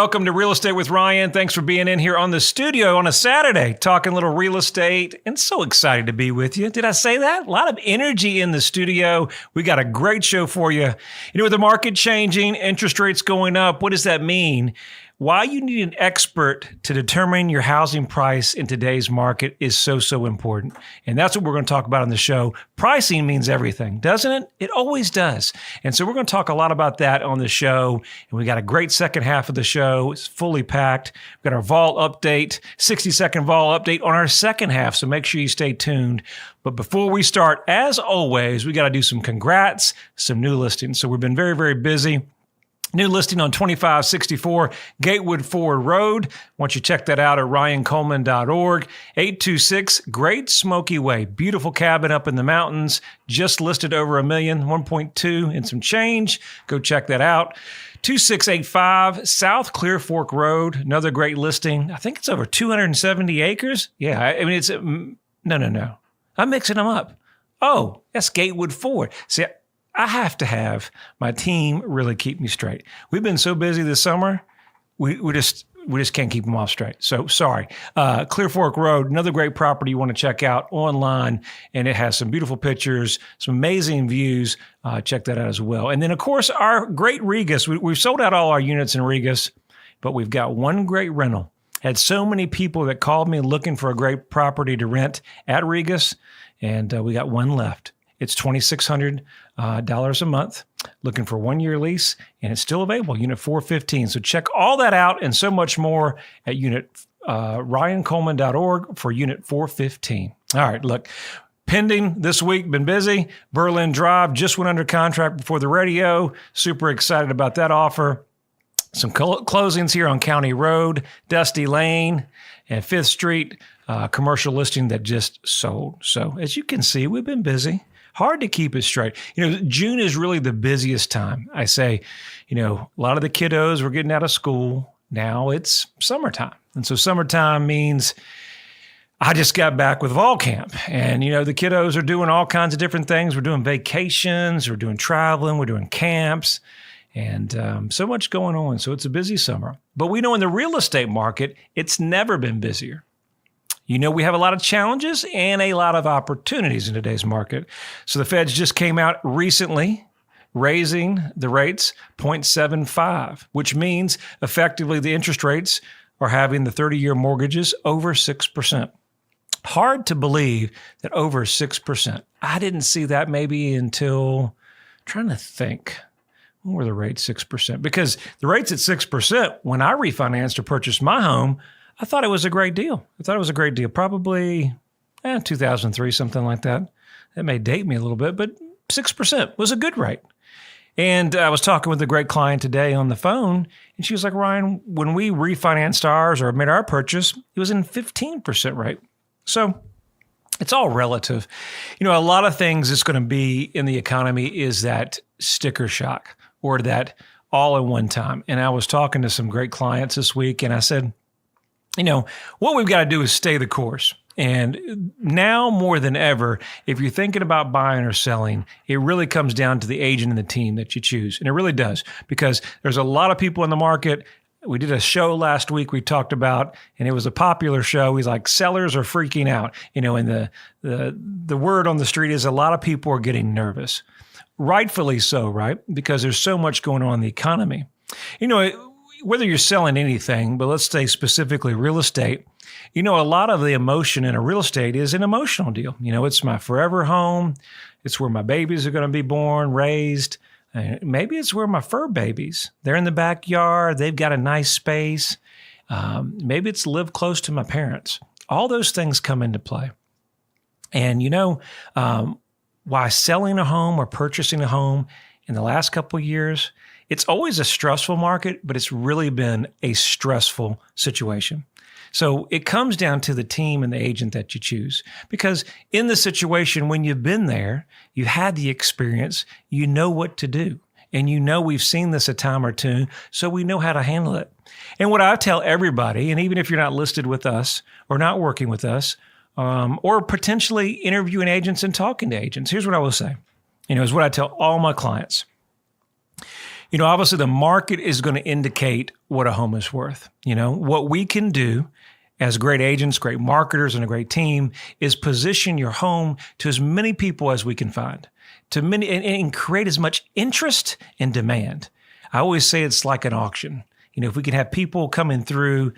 welcome to Real Estate with Ryan. Thanks for being in here on the studio on a Saturday, talking a little real estate, and so excited to be with you. Did I say that? A lot of energy in the studio. We got a great show for you. You know, with the market changing, interest rates going up, what does that mean? Why you need an expert to determine your housing price in today's market is so important. And that's what we're going to talk about on the show. Pricing means everything, doesn't it? It always does. And so we're going to talk a lot about that on the show. And we got a great second half of the show. It's fully packed. We've got our vol update, 60-second vol update on our second half. So make sure you stay tuned. But before we start, as always, we got to do some congrats, some new listings. So we've been very busy. New listing on 2564 Gatewood Ford Road. Once you check that out at ryancoleman.org. 826 Great Smoky Way. Beautiful cabin up in the mountains. Just listed over $1 million, 1.2 and some change. Go check that out. 2685 South Clear Fork Road. Another great listing. I think it's over 270 acres. Yeah, I mean, it's no. I'm mixing them up. Oh, that's Gatewood Ford. See, I have to have my team really keep me straight. We've been so busy this summer, we just can't keep them off straight. So sorry. Clear Fork Road, another great property you want to check out online, and it has some beautiful pictures, some amazing views. Check that out as well. And then, of course, our great Regus. We've sold out all our units in Regus, but we've got one great rental. Had so many people that called me looking for a great property to rent at Regus, and we got one left. It's $2,600 a month, looking for 1 year lease, and it's still available, unit 415. So check all that out and so much more at ryancoleman.org for unit 415. All right, look, pending this week, been busy. Berlin Drive just went under contract before the radio. Super excited about that offer. Some closings here on County Road, Dusty Lane, and 5th Street, commercial listing that just sold. So as you can see, we've been busy. Hard to keep it straight. You know, June is really the busiest time. I say, you know, a lot of the kiddos were getting out of school. Now it's summertime. And so summertime means I just got back with fall camp. And, you know, the kiddos are doing all kinds of different things. We're doing vacations, we're doing traveling, we're doing camps, and so much going on. So it's a busy summer. But we know in the real estate market, it's never been busier. You know, we have a lot of challenges and a lot of opportunities in today's market. So the Feds just came out recently raising the rates 0.75, which means effectively the interest rates are having the 30-year mortgages over 6%. Hard to believe that over 6%. I didn't see that maybe until, trying to think, when were the rates 6%? Because the rates at 6%, when I refinanced or purchased my home, I thought it was a great deal. Probably 2003, something like that. That may date me a little bit, but 6% was a good rate. And I was talking with a great client today on the phone, and she was like, Ryan, when we refinanced ours or made our purchase, it was in 15% rate. So it's all relative. You know, a lot of things that's going to be in the economy is that sticker shock or that all in one time. And I was talking to some great clients this week, and I said, you know, what we've got to do is stay the course. And now more than ever, if you're thinking about buying or selling, it really comes down to the agent and the team that you choose. And it really does, because there's a lot of people in the market. We did a show last week we talked about, and it was a popular show. He's like, sellers are freaking out. You know, and the word on the street is a lot of people are getting nervous. Rightfully so, right? Because there's so much going on in the economy. You know, whether you're selling anything, but let's say specifically real estate, you know, a lot of the emotion in a real estate is an emotional deal. You know, it's my forever home. It's where my babies are going to be born, raised. Maybe it's where my fur babies, they're in the backyard. They've got a nice space. Maybe it's live close to my parents. All those things come into play. And, you know, why selling a home or purchasing a home in the last couple of years, it's always a stressful market, but it's really been a stressful situation. So it comes down to the team and the agent that you choose, because in the situation, when you've been there, you had the experience, you know what to do. And you know we've seen this a time or two, so we know how to handle it. And what I tell everybody, and even if you're not listed with us or not working with us, or potentially interviewing agents and talking to agents, here's what I will say. You know, is what I tell all my clients. Obviously the market is going to indicate what a home is worth. What we can do as great agents, great marketers, and a great team is position your home to as many people as we can find, and create as much interest and demand. I always say it's like an auction. If we can have people coming through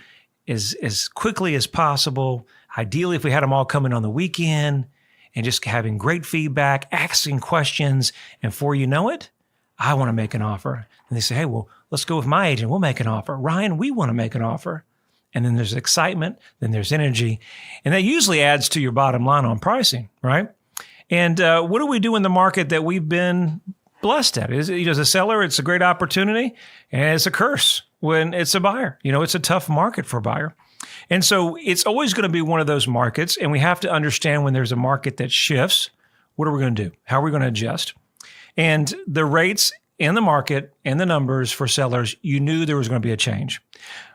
as quickly as possible, ideally if we had them all coming on the weekend and just having great feedback, asking questions, and before you know it, I want to make an offer. And they say, hey, well, let's go with my agent. We'll make an offer. Ryan, we want to make an offer. And then there's excitement, then there's energy. And that usually adds to your bottom line on pricing, right? And what do we do in the market that we've been blessed at? As a seller, it's a great opportunity, and it's a curse when it's a buyer. It's a tough market for a buyer. And so it's always going to be one of those markets, and we have to understand when there's a market that shifts, what are we going to do? How are we going to adjust? And the rates in the market and the numbers for sellers, you knew there was going to be a change.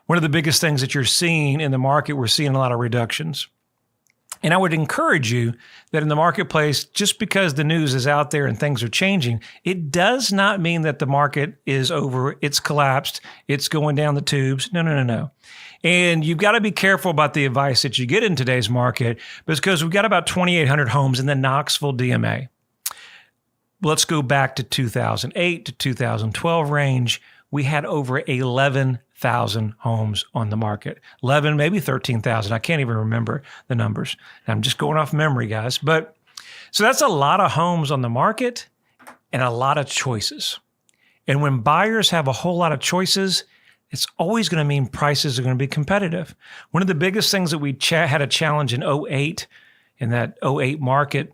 One of the biggest things that you're seeing in the market, we're seeing a lot of reductions. And I would encourage you that in the marketplace, just because the news is out there and things are changing, it does not mean that the market is over, it's collapsed, it's going down the tubes. No. And you've got to be careful about the advice that you get in today's market, because we've got about 2,800 homes in the Knoxville DMA. Let's go back to 2008 to 2012 range. We had over 11,000 homes on the market. 11, maybe 13,000. I can't even remember the numbers. I'm just going off memory, guys. But so that's a lot of homes on the market and a lot of choices. And when buyers have a whole lot of choices, it's always going to mean prices are going to be competitive. One of the biggest things that we had a challenge in 08, in that 08 market,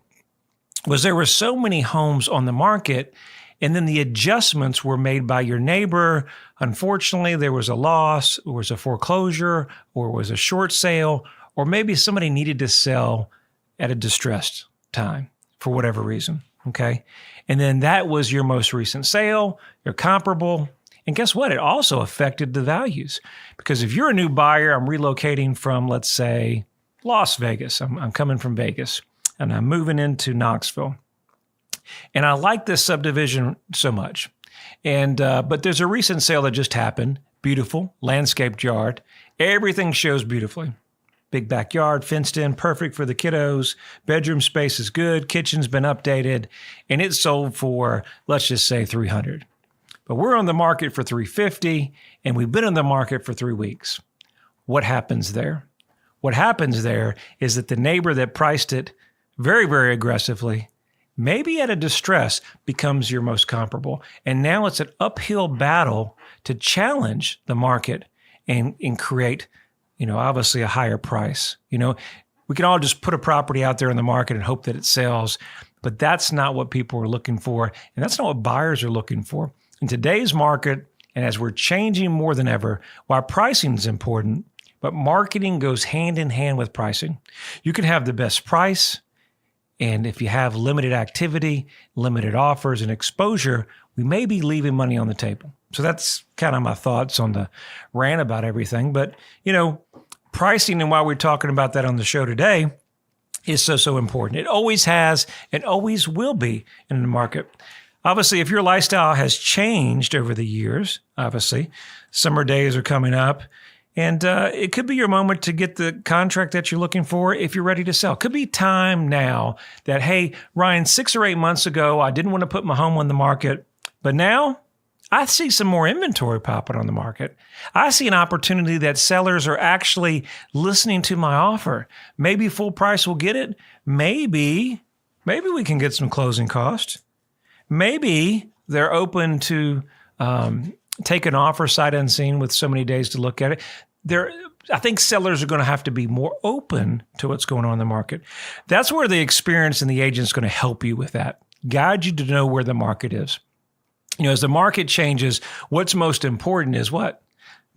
was there were so many homes on the market, and then the adjustments were made by your neighbor. Unfortunately, there was a loss, or was a foreclosure, or was a short sale, or maybe somebody needed to sell at a distressed time for whatever reason, okay? And then that was your most recent sale, your comparable. And guess what? It also affected the values. Because if you're a new buyer, I'm relocating from, let's say, Las Vegas. I'm coming from Vegas, and I'm moving into Knoxville. And I like this subdivision so much. And but there's a recent sale that just happened. Beautiful, landscaped yard. Everything shows beautifully. Big backyard, fenced in, perfect for the kiddos. Bedroom space is good. Kitchen's been updated. And it sold for, let's just say, $300. But we're on the market for $350, and we've been on the market for 3 weeks. What happens there? What happens there is that the neighbor that priced it very, very aggressively, maybe at a distress, becomes your most comparable. And now it's an uphill battle to challenge the market and create, obviously a higher price. We can all just put a property out there in the market and hope that it sells, but that's not what people are looking for. And that's not what buyers are looking for. In today's market, and as we're changing more than ever, while pricing is important, but marketing goes hand in hand with pricing. You can have the best price, and if you have limited activity, limited offers, and exposure, we may be leaving money on the table. So that's kind of my thoughts on the rant about everything. But, pricing, and why we're talking about that on the show today, is so important. It always has and always will be in the market. Obviously, if your lifestyle has changed over the years, obviously, summer days are coming up, and it could be your moment to get the contract that you're looking for if you're ready to sell. Could be time now that, hey, Ryan, 6 or 8 months ago, I didn't want to put my home on the market, but now I see some more inventory popping on the market. I see an opportunity that sellers are actually listening to my offer. Maybe full price will get it. Maybe we can get some closing costs. Maybe they're open to take an offer sight unseen with so many days to look at it. I think sellers are going to have to be more open to what's going on in the market. That's where the experience and the agent is going to help you with that, guide you to know where the market is. As the market changes, what's most important is what?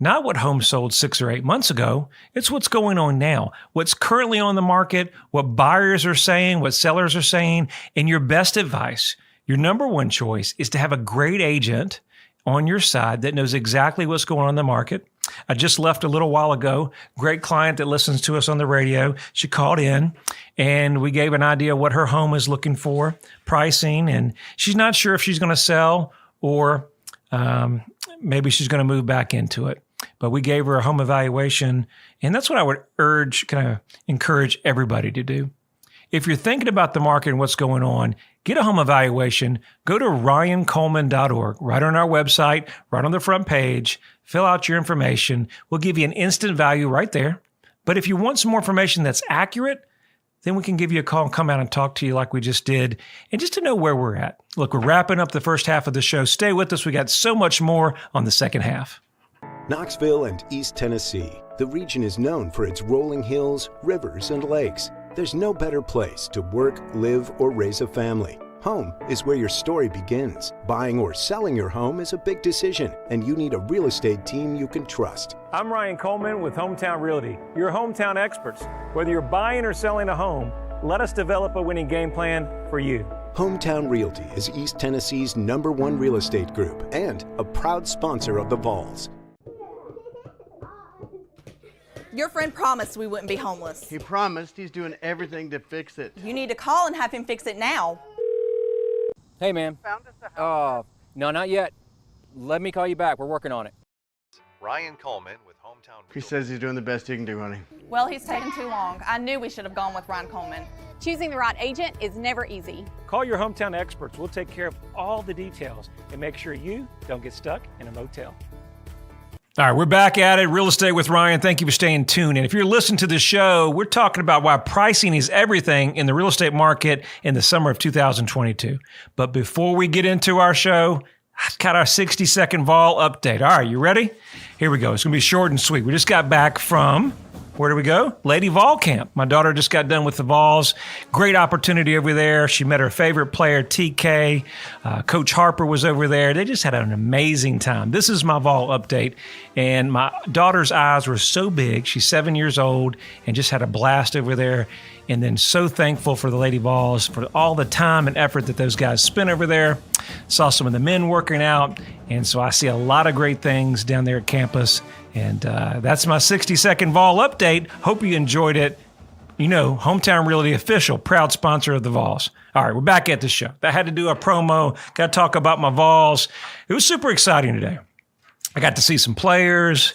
Not what homes sold 6 or 8 months ago. It's what's going on now, what's currently on the market, what buyers are saying, what sellers are saying. And your best advice, your number one choice, is to have a great agent on your side that knows exactly what's going on in the market. I just left a little while ago, great client that listens to us on the radio. She called in and we gave an idea of what her home is looking for, pricing, and she's not sure if she's going to sell or maybe she's going to move back into it. But we gave her a home evaluation, and that's what I would encourage everybody to do. If you're thinking about the market and what's going on, get a home evaluation. Go to ryancoleman.org, right on our website, right on the front page. Fill out your information. We'll give you an instant value right there. But if you want some more information that's accurate, then we can give you a call and come out and talk to you like we just did, and just to know where we're at. Look, we're wrapping up the first half of the show. Stay with us. We got so much more on the second half. Knoxville and East Tennessee. The region is known for its rolling hills, rivers, and lakes. There's no better place to work, live, or raise a family. Home is where your story begins. Buying or selling your home is a big decision, and you need a real estate team you can trust. I'm Ryan Coleman with Hometown Realty, your hometown experts. Whether you're buying or selling a home, let us develop a winning game plan for you. Hometown Realty is East Tennessee's #1 real estate group and a proud sponsor of the Vols. Your friend promised we wouldn't be homeless. He promised. He's doing everything to fix it. You need to call and have him fix it now. Hey, man. Found us a house. No, not yet. Let me call you back. We're working on it. Ryan Coleman with Hometown He Realty. says he's doing the best he can do, honey. Well, he's taken too long. I knew we should have gone with Ryan Coleman. Choosing the right agent is never easy. Call your hometown experts. We'll take care of all the details and make sure you don't get stuck in a motel. All right, we're back at it. Real Estate with Ryan. Thank you for staying tuned. And if you're listening to the show, we're talking about why pricing is everything in the real estate market in the summer of 2022. But before we get into our show, I've got our 60-second vol update. All right, you ready? Here we go. It's going to be short and sweet. We just got back from, where do we go? Lady Vol Camp. My daughter just got done with the Vols. Great opportunity over there. She met her favorite player, TK. Coach Harper was over there. They just had an amazing time. This is my Vol update. And my daughter's eyes were so big. She's 7 years old and just had a blast over there. And then so thankful for the Lady Vols for all the time and effort that those guys spent over there. Saw some of the men working out. And so I see a lot of great things down there at campus. And that's my 60-second Vol update. Hope you enjoyed it. You know, Hometown Realty official, proud sponsor of the Vols. All right, we're back at the show. I had to do a promo. Got to talk about my Vols. It was super exciting today. I got to see some players.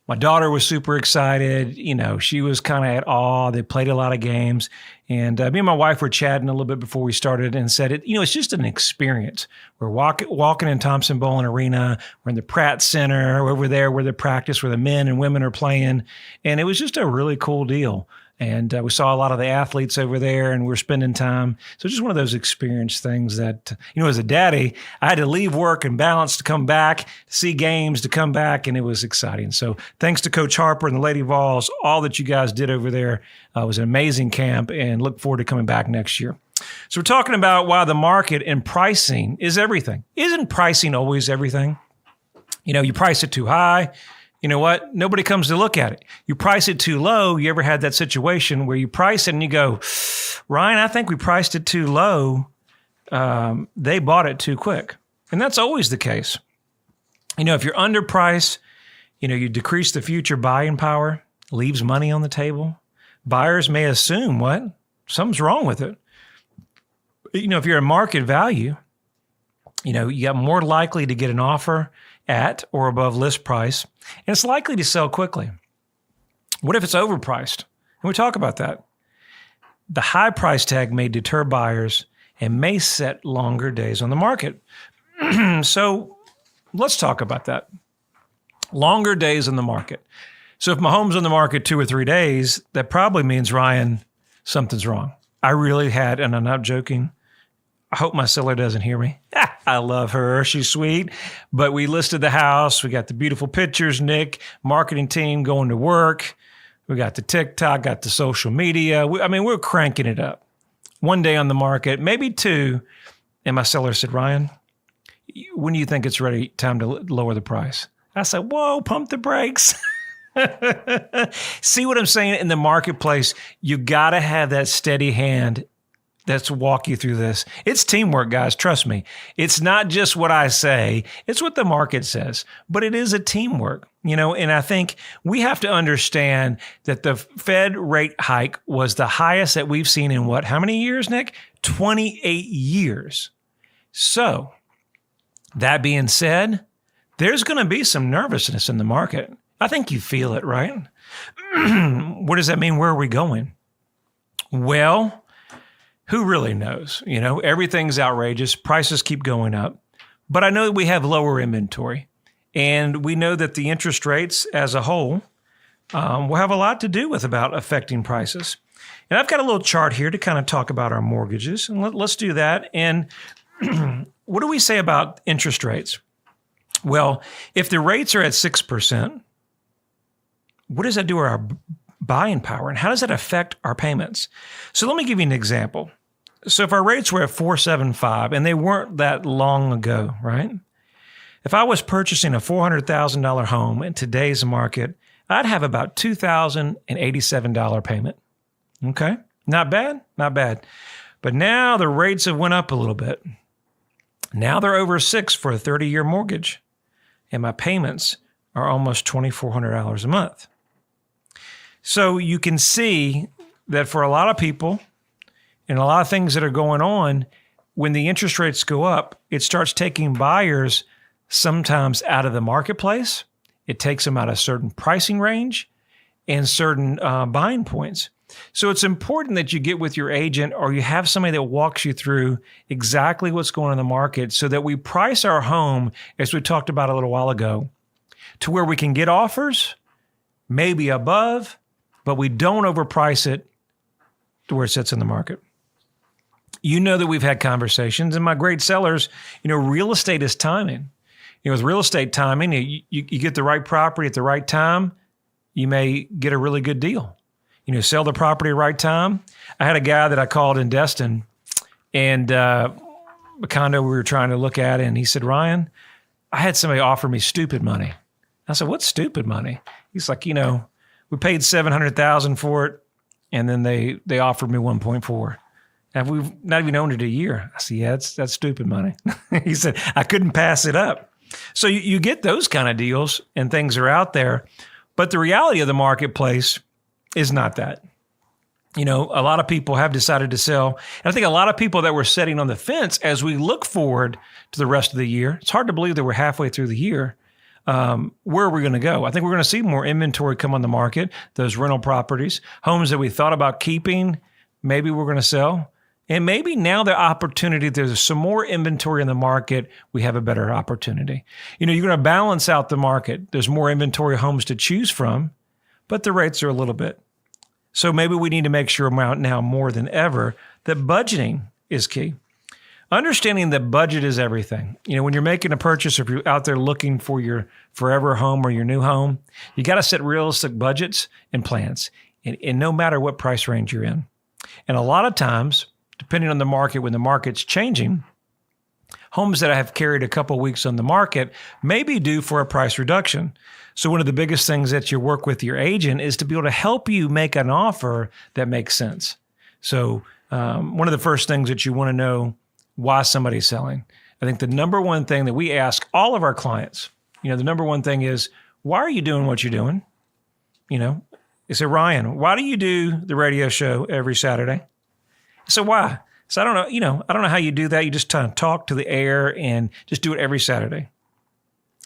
My daughter was super excited. You know, she was kind of at awe. They played a lot of games. And me and my wife were chatting a little bit before we started and said, it's just an experience. We're walking in Thompson-Boling Arena. We're in the Pratt Center. We're over there where the practice, where the men and women are playing. And it was just a really cool deal. And we saw a lot of the athletes over there, and we're spending time. So just one of those experience things that, as a daddy, I had to leave work and balance to come back, see games, to come back, and it was exciting. So thanks to Coach Harper and the Lady Vols, all that you guys did over there was an amazing camp, and look forward to coming back next year. So we're talking about why the market and pricing is everything. Isn't pricing always everything? You price it too high. You know what? Nobody comes to look at it. You price it too low. You ever had that situation where you price it and you go, Ryan, I think we priced it too low. They bought it too quick. And that's always the case. If you're underpriced, you decrease the future buying power, leaves money on the table. Buyers may assume something's wrong with it. If you're at market value, you got more likely to get an offer at or above list price, and it's likely to sell quickly. What if it's overpriced? And we talk about that. The high price tag may deter buyers and may set longer days on the market. So let's talk about that. Longer days on the market. So if my home's on the market 2 or 3 days, that probably means, Ryan, something's wrong. I really had, and I'm not joking, I hope my seller doesn't hear me. I love her. She's sweet. But we listed the house. We got the beautiful pictures, Nick, marketing team going to work. We got the TikTok, got the social media. We're cranking it up. 1 day on the market, maybe 2. And my seller said, Ryan, when do you think it's ready, time to lower the price? I said, whoa, pump the brakes. See what I'm saying? In the marketplace, you got to have that steady hand that's walk you through this. It's teamwork, guys. Trust me. It's not just what I say. It's what the market says. But it is a teamwork, and I think we have to understand that the Fed rate hike was the highest that we've seen in how many years, Nick? 28 years. So that being said, there's going to be some nervousness in the market. I think you feel it, right? What does that mean? Where are we going? Well, who really knows? You know, everything's outrageous. Prices keep going up. But I know that we have lower inventory. And we know that the interest rates as a whole will have a lot to do with about affecting prices. And I've got a little chart here to kind of talk about our mortgages. And let's do that. And what do we say about interest rates? Well, if the rates are at 6%, what does that do to our buying power? And how does that affect our payments? So let me give you an example. So if our rates were at 4.75, and they weren't that long ago, right? If I was purchasing a $400,000 home in today's market, I'd have about $2,087 payment. Okay, not bad, not bad. But now the rates have went up a little bit. Now they're over 6 for a 30-year mortgage, and my payments are almost $2,400 a month. So you can see that for a lot of people and a lot of things that are going on, when the interest rates go up, it starts taking buyers sometimes out of the marketplace. It takes them out of certain pricing range and certain buying points. So it's important that you get with your agent or you have somebody that walks you through exactly what's going on in the market so that we price our home, as we talked about a little while ago, to where we can get offers, maybe above, but we don't overprice it to where it sits in the market. You know that we've had conversations, and my great sellers, you know, real estate is timing. You know, with real estate timing, you get the right property at the right time, you may get a really good deal. You know, sell the property at the right time. I had a guy that I called in Destin, and a condo we were trying to look at, and he said, Ryan, I had somebody offer me stupid money. I said, what's stupid money? He's like, you know, we paid $700,000 for it, and then they offered me 1.4. And we've not even owned it a year. I said, yeah, that's stupid money. He said, I couldn't pass it up. So you get those kind of deals, and things are out there. But the reality of the marketplace is not that. You know, a lot of people have decided to sell. And I think a lot of people that were sitting on the fence as we look forward to the rest of the year, it's hard to believe that we're halfway through the year. Where are we going to go? I think we're going to see more inventory come on the market, those rental properties, homes that we thought about keeping, maybe we're going to sell. And maybe now the opportunity, there's some more inventory in the market, we have a better opportunity. You know, you're going to balance out the market. There's more inventory homes to choose from, but the rates are a little bit. So maybe we need to make sure now more than ever that budgeting is key. Understanding that budget is everything. You know, when you're making a purchase, or if you're out there looking for your forever home or your new home, you got to set realistic budgets and plans, and no matter what price range you're in. And a lot of times, depending on the market, when the market's changing, homes that have carried a couple weeks on the market may be due for a price reduction. So one of the biggest things that you work with your agent is to be able to help you make an offer that makes sense. So one of the first things that you want to know why somebody's selling. I think the number one thing that we ask all of our clients, you know, the number one thing is, why are you doing what you're doing? You know, they say, Ryan, why do you do the radio show every Saturday? So why? So I don't know, you know, I don't know how you do that. You just kind of talk to the air and just do it every Saturday.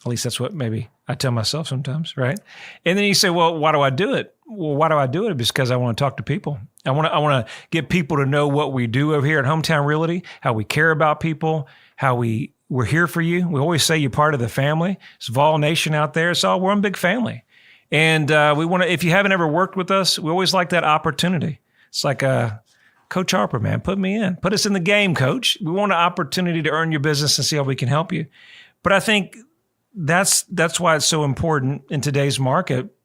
At least that's what maybe I tell myself sometimes, right? And then you say, well, why do I do it? Well, why do I do it? Because I want to talk to people. I want to get people to know what we do over here at Hometown Realty, how we care about people, how we're here for you. We always say you're part of the family. It's Vol Nation out there. It's all, we're one big family. And we want to, if you haven't ever worked with us, we always like that opportunity. It's like Coach Harper, man, put me in. Put us in the game, Coach. We want an opportunity to earn your business and see how we can help you. But I think that's why it's so important in today's market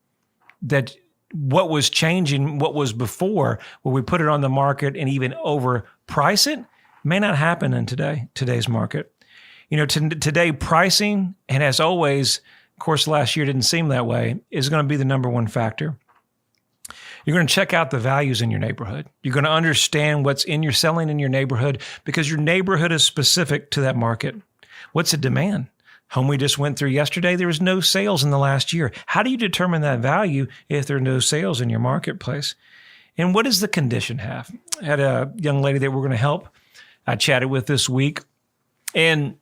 that what was changing, what was before, where we put it on the market and even overprice it, may not happen in today's market. You know, today pricing, and as always, of course, last year didn't seem that way, is going to be the number one factor. You're going to check out the values in your neighborhood. You're going to understand what's in your selling in your neighborhood, because your neighborhood is specific to that market. What's the demand? Home we just went through yesterday, there was no sales in the last year. How do you determine that value if there are no sales in your marketplace? And what does the condition have? I had a young lady that we're going to help I chatted with this week, and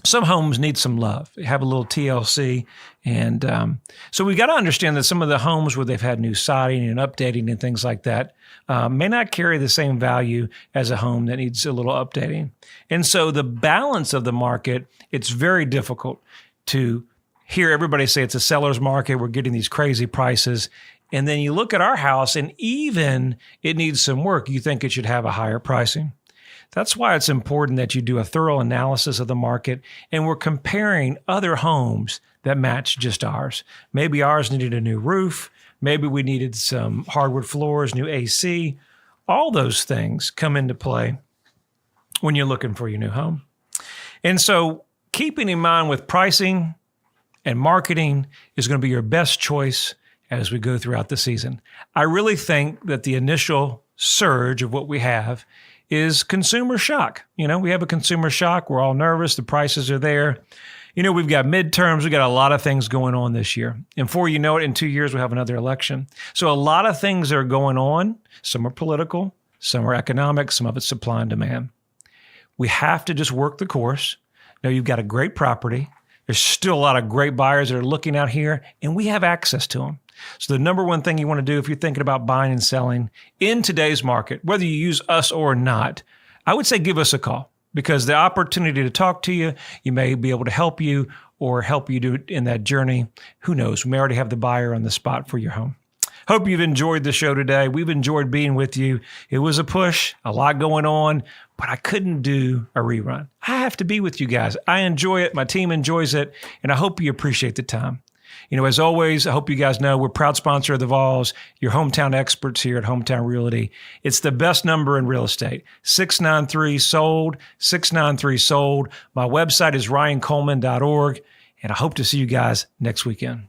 some homes need some love. They have a little TLC. And so we got to understand that some of the homes where they've had new siding and updating and things like that may not carry the same value as a home that needs a little updating. And so the balance of the market, it's very difficult to hear everybody say it's a seller's market. We're getting these crazy prices. And then you look at our house and even it needs some work. You think it should have a higher pricing. That's why it's important that you do a thorough analysis of the market, and we're comparing other homes that match just ours. Maybe ours needed a new roof. Maybe we needed some hardwood floors, new AC. All those things come into play when you're looking for your new home. And so keeping in mind with pricing and marketing is going to be your best choice as we go throughout the season. I really think that the initial surge of what we have is consumer shock. We have a consumer shock. We're all nervous. The prices are there. We've got midterms. We've got a lot of things going on this year. And before you know it, in 2 years, we'll have another election. So a lot of things are going on. Some are political, some are economic, some of it's supply and demand. We have to just work the course. Now, you've got a great property. There's still a lot of great buyers that are looking out here, and we have access to them. So the number one thing you want to do if you're thinking about buying and selling in today's market, whether you use us or not, I would say give us a call, because the opportunity to talk to you, you may be able to help you or help you do in that journey. Who knows? We may already have the buyer on the spot for your home. Hope you've enjoyed the show today. We've enjoyed being with you. It was a push, a lot going on, but I couldn't do a rerun. I have to be with you guys. I enjoy it. My team enjoys it. And I hope you appreciate the time. As always, I hope you guys know we're proud sponsor of the Vols, your hometown experts here at Hometown Realty. It's the best number in real estate, 693-SOLD, 693-SOLD. My website is ryancoleman.org, and I hope to see you guys next weekend.